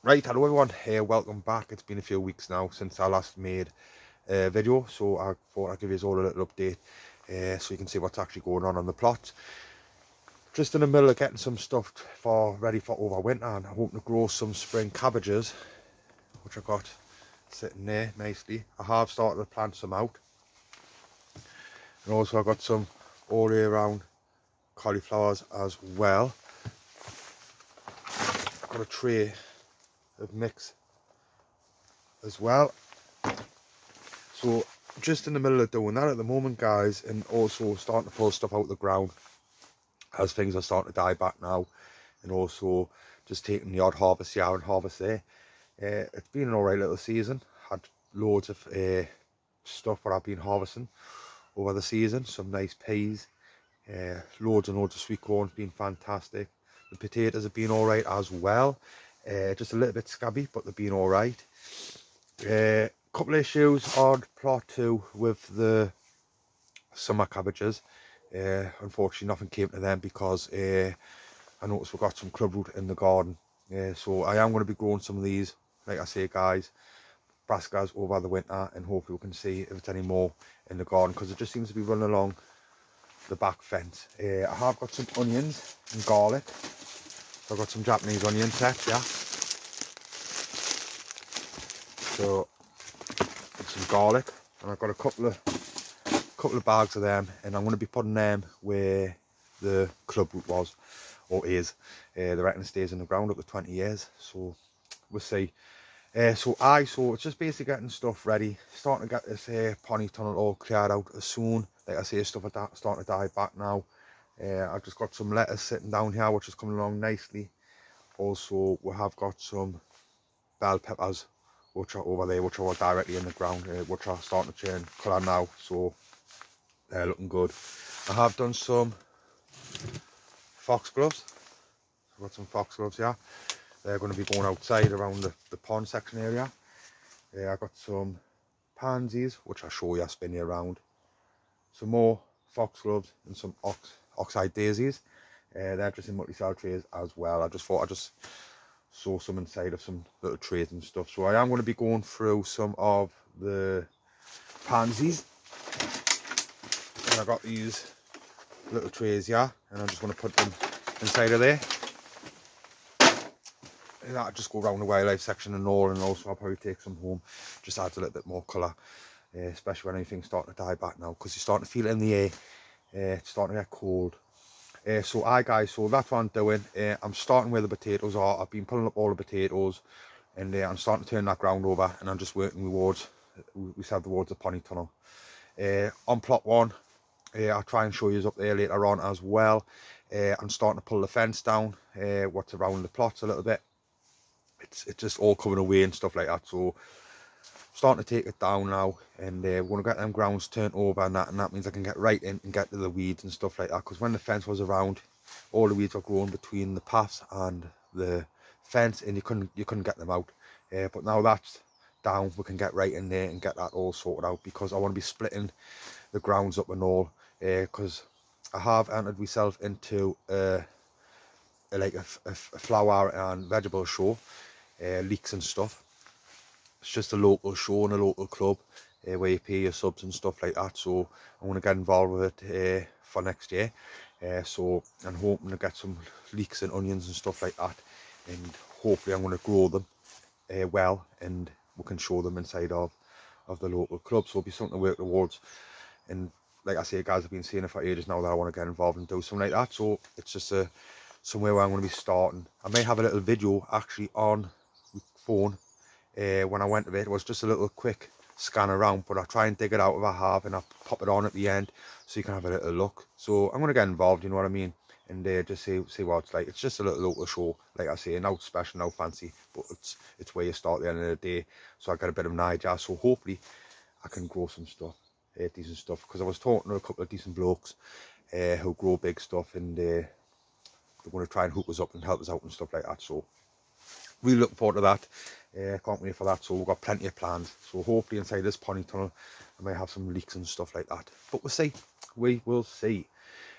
Right, hello everyone, welcome back. It's been a few weeks now since I last made a video, so I thought I'd give you all a little update so you can see what's actually going on the plot. Just in the middle of getting some stuff ready for over winter, and I'm hoping to grow some spring cabbages, which I've got sitting there nicely. I have started to plant some out, and also I've got some all year round cauliflowers as well. I've got a tray of mix as well, so just in the middle of doing that at the moment, guys, and also starting to pull stuff out of the ground as things are starting to die back now, and also just taking the odd harvest here and harvest there. It's been an alright little season. Had loads of stuff that I've been harvesting over the season. Some nice peas, loads and loads of sweet corn, been fantastic. The potatoes have been alright as well. Just a little bit scabby, but they've been alright. Couple of issues on plot 2 with the summer cabbages. Unfortunately nothing came to them because I noticed we've got some clubroot in the garden. So I am going to be growing some of these, like I say, guys, brassicas over the winter, and hopefully we can see if it's any more in the garden, because it just seems to be running along the back fence. I have got some onions and garlic. So I've got some Japanese onion sets, yeah. So some garlic, and I've got a couple of bags of them, and I'm going to be putting them where the clubroot was, or is. They reckon it stays in the ground up to 20 years, so we'll see. So it's just basically getting stuff ready, starting to get this pony tunnel all cleared out as soon. Like I say, stuff like that starting to die back now. I've just got some lettuce sitting down here, which is coming along nicely. Also, we have got some bell peppers, which are over there, which are directly in the ground, which are starting to turn colour now, so they're looking good. I have done some foxgloves. I've got some foxgloves here. They're going to be going outside around the pond section area. I've got some pansies, which I'll show you, spin you around. Some more foxgloves and some oxeye daisies. They're just in multi-cell trays as well. I just thought I'd just sow some inside of some little trays and stuff. So I am going to be going through some of the pansies. And I got these little trays here, and I'm just going to put them inside of there. And that'll just go around the wildlife section and all, and also I'll probably take some home. Just adds a little bit more colour, especially when anything's starting to die back now, because you're starting to feel it in the air. It's starting to get cold. So guys, so that's what I'm doing. I'm starting where the potatoes are. I've been pulling up all the potatoes, and I'm starting to turn that ground over, and I'm just working towards, we said, towards the pony tunnel. On plot 1, I'll try and show you up there later on as well. I'm starting to pull the fence down, what's around the plots a little bit. It's just all coming away and stuff like that, so starting to take it down now, and we're going to get them grounds turned over, and that means I can get right in and get to the weeds and stuff like that, because when the fence was around, all the weeds are growing between the paths and the fence, and you couldn't get them out. But now that's down, we can get right in there and get that all sorted out, because I want to be splitting the grounds up and all, because I have entered myself into like a flower and vegetable show, leeks and stuff. It's just a local show and a local club where you pay your subs and stuff like that, so I want to get involved with it for next year. So I'm hoping to get some leeks and onions and stuff like that, and hopefully I'm going to grow them well, and we can show them inside of the local club, so it'll be something to work towards. And like I say, guys, I've been saying it for ages now that I want to get involved and do something like that, so it's just somewhere where I'm going to be starting. I may have a little video actually on my phone when I went to it. It was just a little quick scan around, but I'll try and dig it out if I have, and I'll pop it on at the end so you can have a little look. So I'm going to get involved, you know what I mean, and just see what it's like. It's just a little local show, like I say, no special, no fancy, but it's where you start at the end of the day, so I get a bit of an idea. So hopefully I can grow some stuff, decent stuff, because I was talking to a couple of decent blokes who grow big stuff, and they're going to try and hook us up and help us out and stuff like that. So really looking forward to that. Can't wait for that. So we've got plenty of plans, so hopefully inside this pony tunnel I may have some leeks and stuff like that, but we'll see. We will see.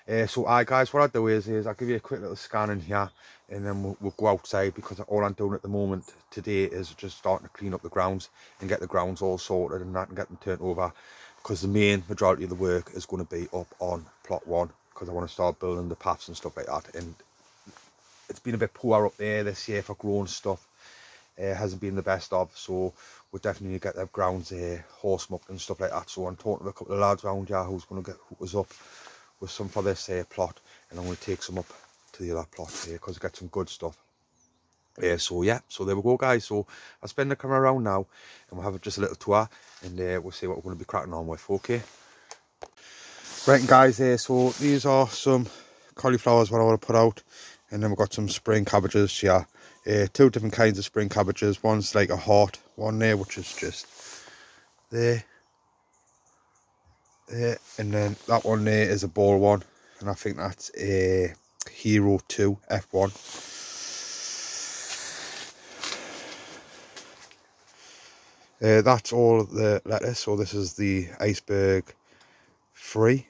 So guys, what I do is I'll give you a quick little scan in here, and then we'll go outside, because all I'm doing at the moment today is just starting to clean up the grounds and get the grounds all sorted and that, and get them turned over, because the main majority of the work is going to be up on plot 1, because I want to start building the paths and stuff like that. And it's been a bit poor up there this year for growing stuff. Hasn't been the best of, so we'll definitely get the grounds horse mucked and stuff like that. So I'm talking to a couple of lads around here who's going to hook us up with some for this plot, and I'm going to take some up to the other plot here, because I get some good stuff. So yeah, so there we go guys. So I'll spin the camera around now, and we'll have just a little tour, and we'll see what we're going to be cracking on with. Okay, right, and guys, so these are some cauliflowers what I want to put out, and then we've got some spring cabbages here. 2 different kinds of spring cabbages. One's like a heart one there, which is just there, and then that one there is a ball one, and I think that's a Hero 2 F1. That's all the lettuce, so this is the iceberg 3,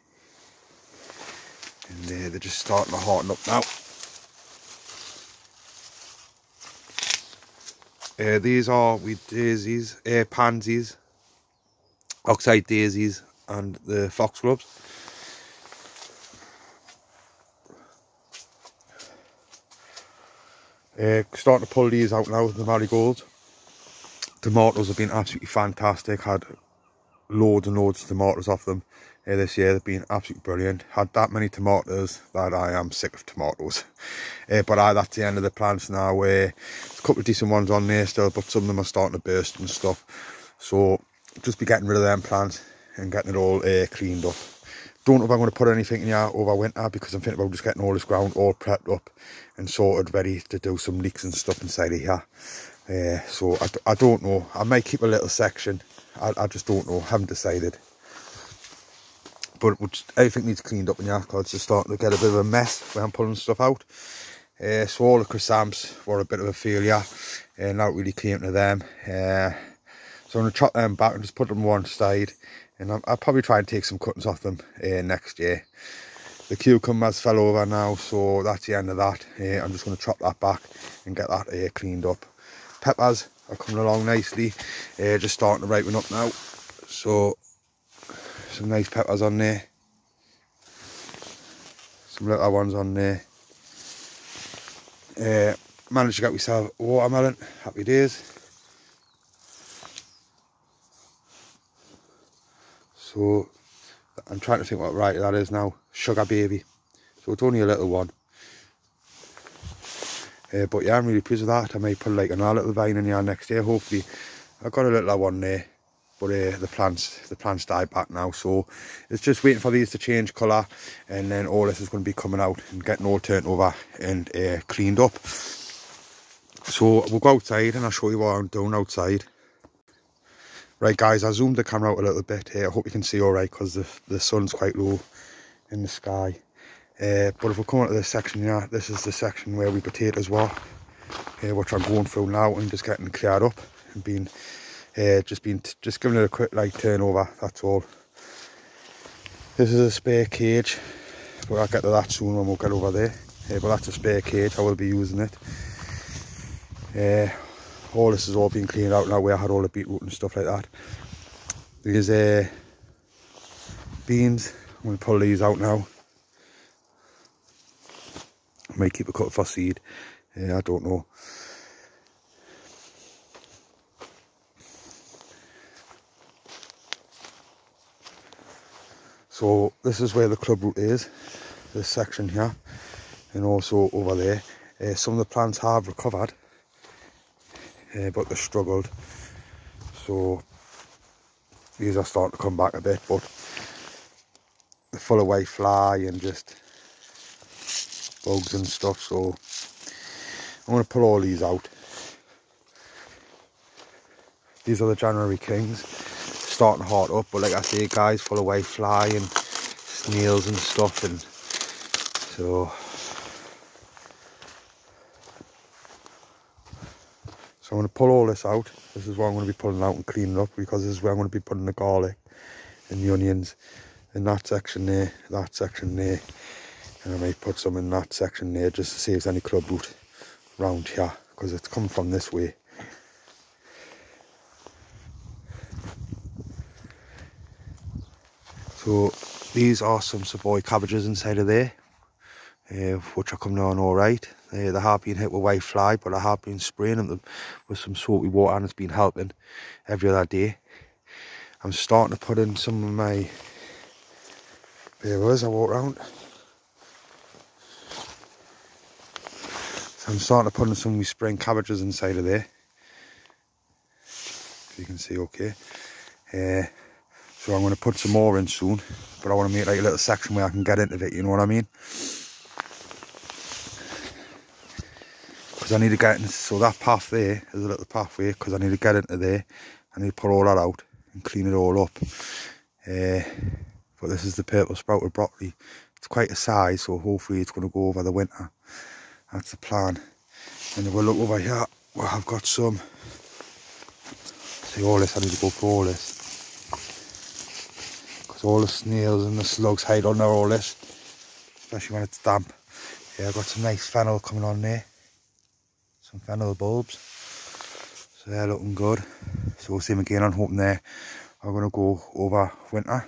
and they're just starting to harden up now. These are daisies, pansies, oxide daisies, and the foxgloves. Starting to pull these out now, the marigolds. Tomatoes have been absolutely fantastic. Had loads and loads of tomatoes off them this year. They've been absolutely brilliant. Had that many tomatoes that I am sick of tomatoes. But that's the end of the plants now. There's a couple of decent ones on there still, but some of them are starting to burst and stuff. So just be getting rid of them plants and getting it all cleaned up. Don't know if I'm going to put anything in here over winter, because I'm thinking about just getting all this ground all prepped up and sorted, ready to do some leeks and stuff inside of here. So I don't know. I might keep a little section. I just don't know. Haven't decided. But everything needs cleaned up in here, because it's just starting to get a bit of a mess when I'm pulling stuff out. So all the chrysanthemums were a bit of a failure, and not really came to them. So I'm going to chop them back and just put them on one side, and I'll probably try and take some cuttings off them next year. The cucumbers fell over now, so that's the end of that. I'm just going to chop that back and get that cleaned up. Peppers are coming along nicely, just starting to ripen up now. So some nice peppers on there, some little ones on there. Managed to get myself a watermelon, happy days. So I'm trying to think what variety that is now. Sugar Baby. So it's only a little one. But yeah, I'm really pleased with that. I may put like another little vine in here next year, hopefully. I've got a little one there, but the plants died back now, so it's just waiting for these to change colour, and then all this is going to be coming out and getting all turned over and cleaned up. So we'll go outside and I'll show you what I'm doing outside. Right guys, I zoomed the camera out a little bit here. I hope you can see alright, because the sun's quite low in the sky. But if we come onto this section here, this is the section where we potatoes were, which I'm going through now and just getting cleared up and just giving it a quick light turnover. That's all. This is a spare cage, but I'll get to that soon when we'll get over there. But that's a spare cage. I will be using it. All this has all been cleaned out now, where I had all the beetroot and stuff like that. These beans, I'm going to pull these out now. I might keep a cut for seed. I don't know. So this is where the club root is, this section here, and also over there. Some of the plants have recovered, but they struggled. So these are starting to come back a bit, but they're full of white fly and just bugs and stuff. So I'm going to pull all these out. These are the January Kings, starting hard up, but like I say guys, full of white fly and snails and stuff, and so I'm going to pull all this out. This is what I'm going to be pulling out and cleaning up, because this is where I'm going to be putting the garlic and the onions in that section there, that section there. And I might put some in that section there just to see if there's any club root round here, because it's coming from this way. So these are some Savoy cabbages inside of there, which are coming on all right. They have been hit with white fly, but I have been spraying them with some salty water, and it's been helping every other day. I'm starting to put in some of my beavers. I walk around. So I'm starting to put in some of my spring cabbages inside of there. If you can see okay. So I'm going to put some more in soon, but I want to make like a little section where I can get into it, you know what I mean? Because I need to get in, so that path there is a little pathway, because I need to get into there. I need to put all that out and clean it all up. But this is the purple sprouted broccoli. It's quite a size, so hopefully it's going to go over the winter. That's the plan. And if we look over here, well, I've got some. See all this, I need to go for all this. Because all the snails and the slugs hide under all this. Especially when it's damp. Yeah, I've got some nice fennel coming on there. Some fennel bulbs. So they're looking good. So we'll see them again. I'm hoping they're going to go over winter.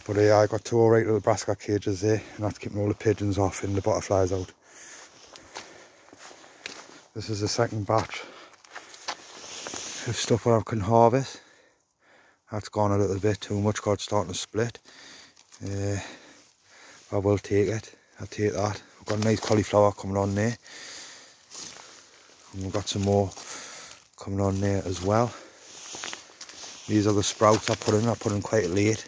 But yeah, I got two alright little brassica cages there, and that's keeping all the pigeons off and the butterflies out. This is the second batch of stuff that I can harvest. That's gone a little bit too much, got starting to split. I will take it. I'll take that. We've got a nice cauliflower coming on there. And we've got some more coming on there as well. These are the sprouts I put in quite late.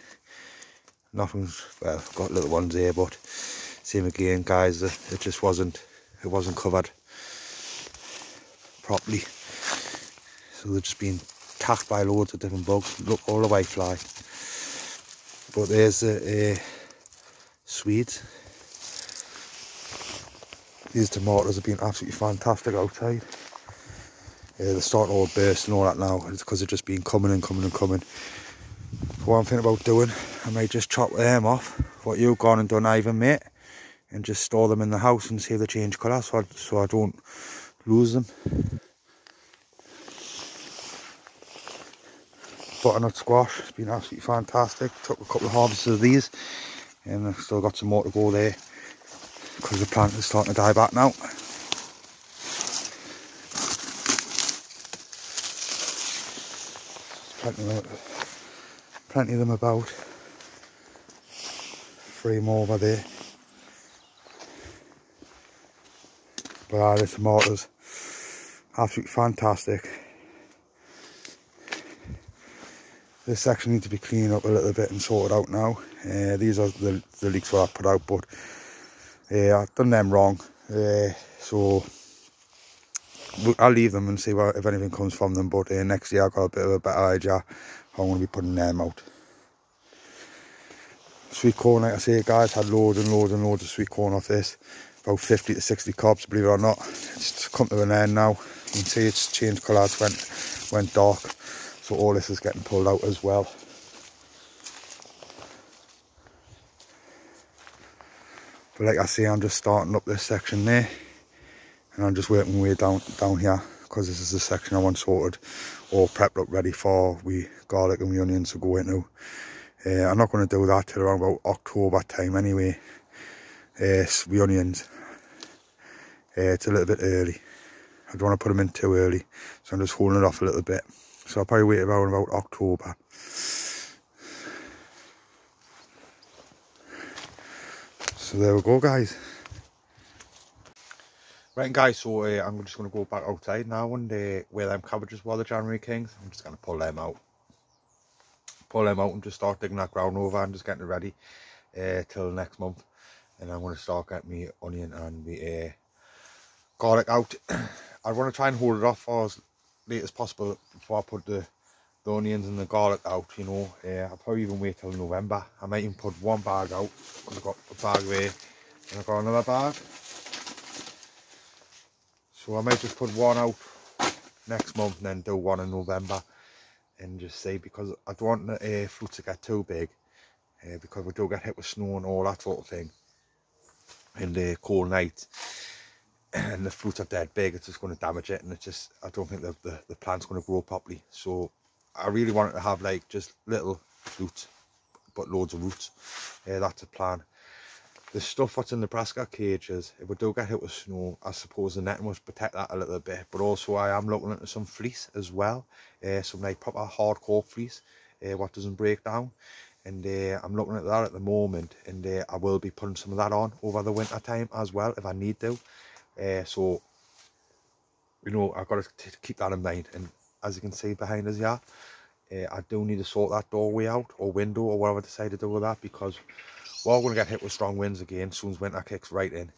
Nothing's, well, I've got little ones here, but same again guys, it just wasn't covered properly. So they're just being attacked by loads of different bugs. Look, all the white fly. But there's the Swedes. These tomatoes have been absolutely fantastic outside. They're starting to all burst and all that now. It's because they've just been coming and coming and coming. What I'm thinking about doing, I might just chop them off, what you've gone and done, Ivan, mate, and just store them in the house and see if they change colour, so I don't lose them. Butternut squash, it's been absolutely fantastic. Took a couple of harvests of these, and I've still got some more to go there, because the plant is starting to die back now. Plenty of them about. 3 more over there. But the tomatoes, absolutely fantastic. This section needs to be cleaned up a little bit and sorted out now. These are the leeks that I put out, but I've done them wrong. So I'll leave them and see if anything comes from them, but next year I've got a bit of a better idea how I'm going to be putting them out. Sweet corn, like I say guys, had loads and loads and loads of sweet corn off this. About 50 to 60 cobs, believe it or not. It's come to an end now. You can see it's changed colour, it's went dark. So all this is getting pulled out as well. But like I say, I'm just starting up this section there. And I'm just working my way down here, because this is the section I want sorted, all prepped up ready for we garlic and we onions to go into. I'm not going to do that till around about October time anyway. We onions, it's a little bit early. I don't want to put them in too early, so I'm just holding it off a little bit. So I'll probably wait around about October. So there we go guys. Right guys, so I'm just going to go back outside now and where them cabbages were, the January Kings. I'm just going to pull them out and just start digging that ground over and just getting it ready till next month. And I'm going to start getting me onion and the garlic out. I want to try and hold it off for as late as possible before I put the onions and the garlic out, you know. I'll probably even wait till November. I might even put one bag out, because I've got a bag there and I've got another bag. So I might just put one out next month and then do one in November and just see, because I don't want the fruits to get too big, because we do get hit with snow and all that sort of thing. in the cold night and the fruits are dead big, it's just going to damage it, and I don't think the plant's going to grow properly. So I really want it to have like just little fruits but loads of roots. That's a plan. The stuff what's in the brassica cages, if we do get hit with snow, I suppose the netting must protect that a little bit, but also I am looking into some fleece as well, some like proper hardcore fleece, what doesn't break down, and I'm looking at that at the moment, and I will be putting some of that on over the winter time as well if I need to. So you know, I've got to keep that in mind. And as you can see behind us here, I do need to sort that doorway out, or window, or whatever I decide to do with that, because we're going to get hit with strong winds again as soon as winter kicks right in.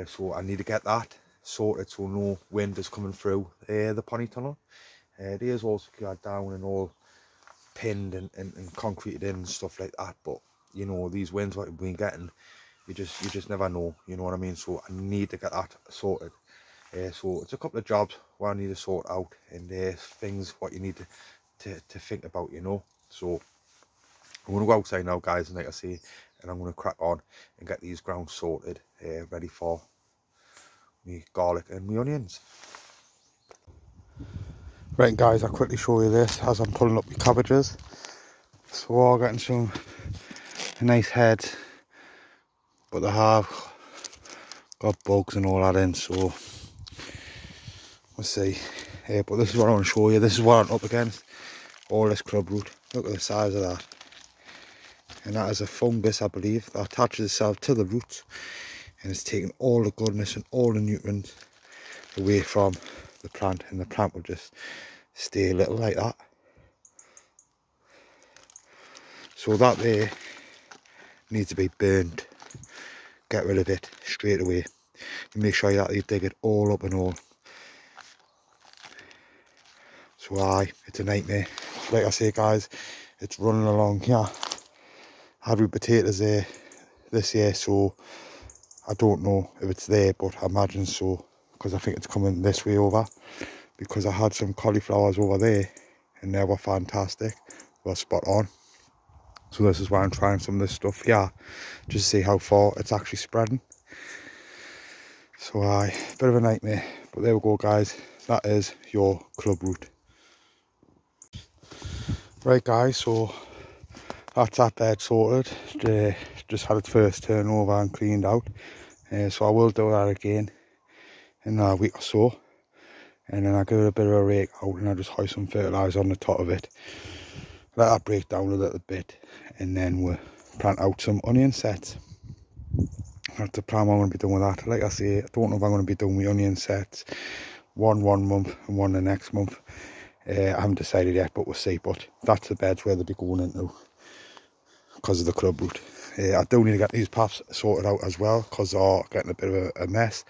So I need to get that sorted so no wind is coming through the pony tunnel. It is all secured down and all pinned and concreted in and stuff like that, but you know, these winds what we've been getting, you just never know, you know what I mean. So I need to get that sorted. So it's a couple of jobs what I need to sort out, and things what you need to think about, you know. So I'm going to go outside now, guys, and like I say, and I'm going to crack on and get these grounds sorted, ready for me garlic and my onions. Right guys, I'll quickly show you this as I'm pulling up my cabbages. So we're all getting some nice heads, but they have got bugs and all that in, so we'll see. But this is what I want to show you. This is what I'm up against. All this club root. Look at the size of that. And that is a fungus, I believe, that attaches itself to the roots, and it's taking all the goodness and all the nutrients away from the plant, and the plant will just stay little like that. So that there needs to be burnt. Get rid of it straight away. And make sure that you dig it all up and all. So it's a nightmare. Like I say guys, it's running along here. I had potatoes there this year, so I don't know if it's there, but I imagine so, because I think it's coming this way over, because I had some cauliflowers over there and they were fantastic, well spot on. So this is why I'm trying some of this stuff here, just to see how far it's actually spreading. So bit of a nightmare, but there we go guys, that is your club root. Right guys, so that's that bed sorted. Just had its first turnover and cleaned out, so I will do that again in a week or so, and then I give it a bit of a rake out, and I just hoist some fertiliser on the top of it, let that break down a little bit, and then we'll plant out some onion sets. That's the plan I'm going to be doing with that. Like I say, I don't know if I'm going to be doing my onion sets one month and one the next month. I haven't decided yet, but we'll see. But that's the beds where they'll be going into because of the club root. I do need to get these paths sorted out as well, because they're getting a bit of a mess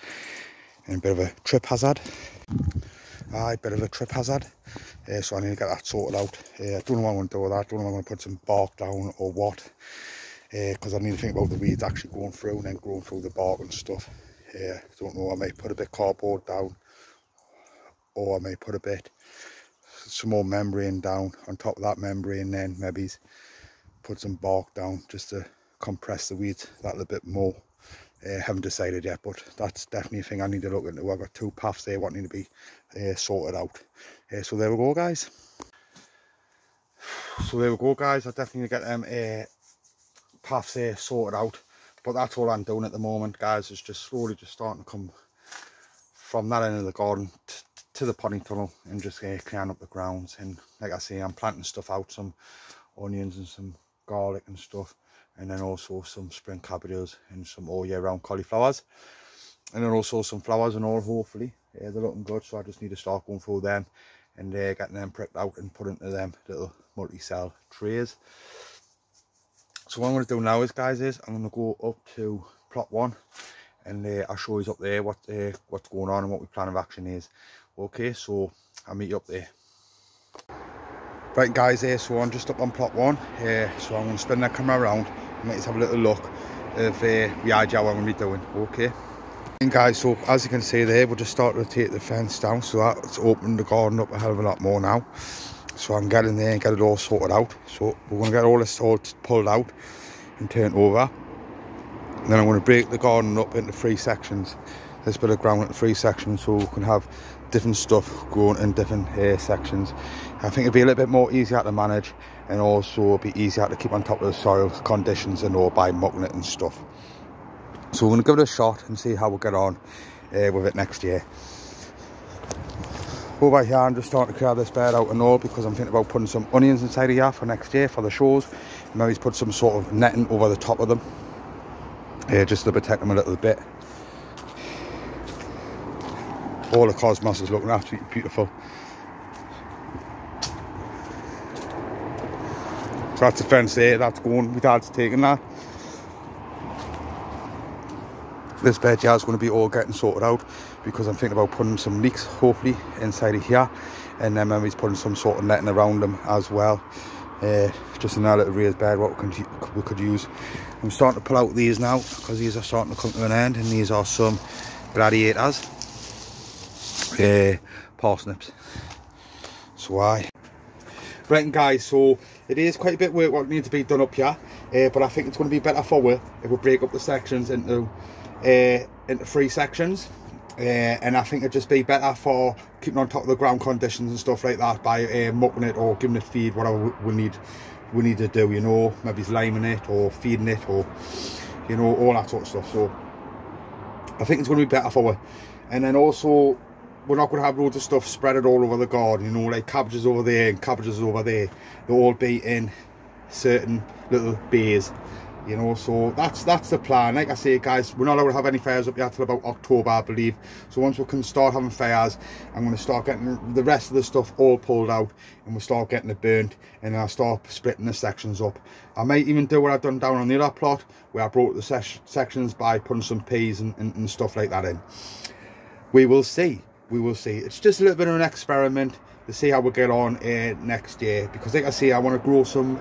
and a bit of a trip hazard. Bit of a trip hazard. So I need to get that sorted out. I don't know what I'm going to do with that. I don't know if I'm going to put some bark down or what, because I need to think about the weeds actually going through and then growing through the bark and stuff. I don't know, I may put a bit of cardboard down, or I may put some more membrane down on top of that membrane, then maybe put some bark down just to compress the weeds that little bit more. Haven't decided yet, but that's definitely a thing I need to look into. I've got two paths there what need to be sorted out. So there we go guys. I definitely need to get them paths there sorted out, but that's all I'm doing at the moment guys, is just slowly just starting to come from that end of the garden to the pony tunnel and just clearing up the grounds. And like I say, I'm planting stuff out, some onions and some garlic and stuff, and then also some spring cabbages and some all year round cauliflowers, and then also some flowers and all. Hopefully they're looking good, so I just need to start going through them and getting them pricked out and put into them little multi-cell trays. So what I'm going to do now is guys, I'm going to go up to plot 1, and I'll show you up there what's going on and what my plan of action is. Okay, so I'll meet you up there. Right guys, so I'm just up on plot 1, so I'm going to spin that camera around and let's have a little look of the idea what I'm going to be doing. Okay, and guys, so as you can see there, we'll just start to take the fence down, so that's opened the garden up a hell of a lot more now, so I can get in there and get it all sorted out. So we're going to get all this all pulled out and turned over, And then I'm going to break the garden up into 3 sections, this bit of ground into 3 sections, so we can have different stuff growing in different sections. I think it'll be a little bit more easier to manage, and also be easier to keep on top of the soil conditions and all by mucking it and stuff. So we're going to give it a shot and see how we get on with it next year. Over here I'm just starting to clear this bed out and all, because I'm thinking about putting some onions inside of here for next year for the shows. Maybe put some sort of netting over the top of them, just to protect them a little bit. All the cosmos is looking absolutely beautiful. So that's the fence there, that's going, my dad's taking that. This bed here is going to be all getting sorted out, because I'm thinking about putting some leeks hopefully inside of here, and then maybe putting some sort of netting around them as well. Just in our little raised bed what we could use. I'm starting to pull out these now, because these are starting to come to an end, and these are some gladiators, parsnips. So right guys, so it is quite a bit of work what needs to be done up here, but I think it's going to be better for us if we break up the sections into 3 sections, and I think it'd just be better for keeping on top of the ground conditions and stuff like that by mucking it or giving it feed, whatever we need to do, you know, maybe liming it or feeding it, or you know, all that sort of stuff. So I think it's going to be better for us. And then also, we're not going to have loads of stuff spread all over the garden, you know, like cabbages over there and cabbages over there. They'll all be in certain little bays, you know. So that's the plan. Like I say guys, we're not allowed to have any fires up yet till about October, I believe. So once we can start having fires, I'm going to start getting the rest of the stuff all pulled out, and we'll start getting it burnt, and then I'll start splitting the sections up. I might even do what I've done down on the other plot, where I broke the sections by putting some peas and stuff like that in. We will see. We will see. It's just a little bit of an experiment to see how we get on next year, because like I say, I want to grow some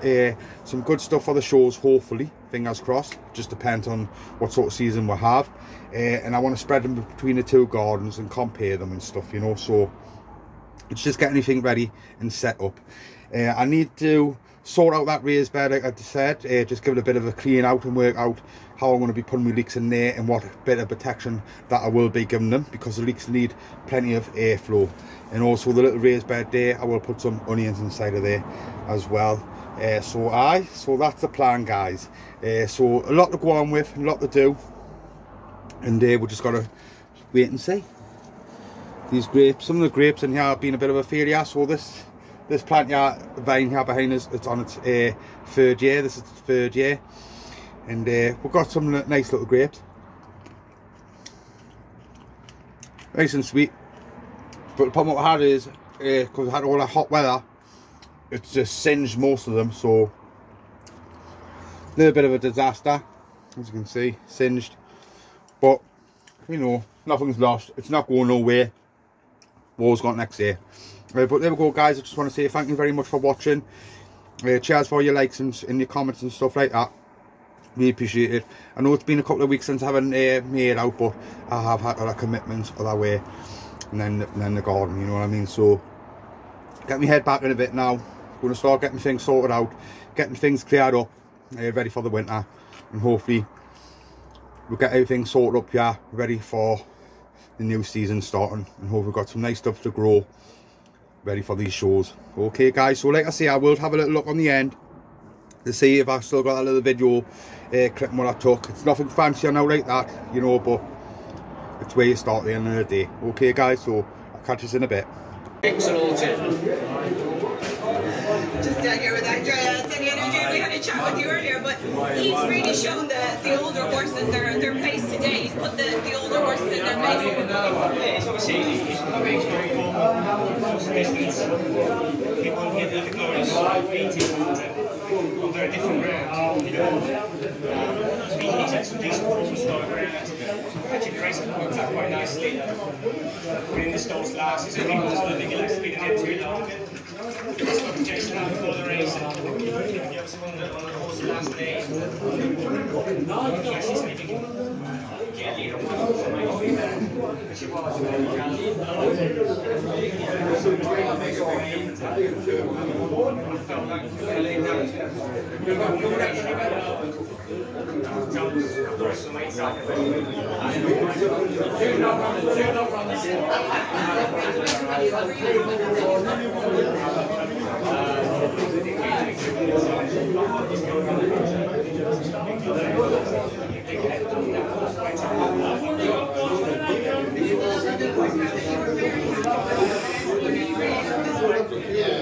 good stuff for the shows, hopefully, fingers crossed. Just depends on what sort of season we have, and I want to spread them between the 2 gardens and compare them and stuff, you know. So it's just getting anything ready and set up. I need to sort out that raised bed, like I said, just give it a bit of a clean out and work out how I'm going to be putting my leeks in there, and what bit of protection that I will be giving them, because the leeks need plenty of airflow. And also the little raised bed there, I will put some onions inside of there as well. So that's the plan guys. So a lot to go on with, a lot to do, and we just got to wait and see. These grapes, some of the grapes in here have been a bit of a failure. So this plant here, the vine here behind us, it's on its 3rd year. This is its 3rd year, and we've got some nice little grapes, nice and sweet. But the problem we had is, because we had all that hot weather, it's just singed most of them. So a little bit of a disaster, as you can see, singed. But you know, nothing's lost. It's not going nowhere. War's got next year. But there we go guys, I just want to say thank you very much for watching. Cheers for your likes and your comments and stuff like that. We appreciate it. I know it's been a couple of weeks since I haven't made out, but I have had other commitments other way, and then the garden, you know what I mean. So get my head back in a bit now. Going to start getting things sorted out, getting things cleared up, ready for the winter, and hopefully we'll get everything sorted up here, ready for the new season starting, and hopefully we've got some nice stuff to grow, ready for these shows. Okay guys, so like I say, I will have a little look on the end to see if I've still got that little video clipping what I took. It's nothing fancy or now like that, you know, but it's where you start at the end of the day. Okay guys, so I'll catch you in a bit. Excellent. Just down here with Andrea and energy. We had a chat with you earlier, but he's really shown the older horses their place today. He's put the older horses in their place. Yeah, it's obviously makes very formal distance. People get the glorious beating on very different ground. He's had some decent form to start ground. Actually, the race has worked out quite nicely. Winning the stalls last, so people just don't think it likes to be the too long. I spoke to Jason out before the race, and he obviously won the horse last day. He actually said if you can get a lead on one, Yeah.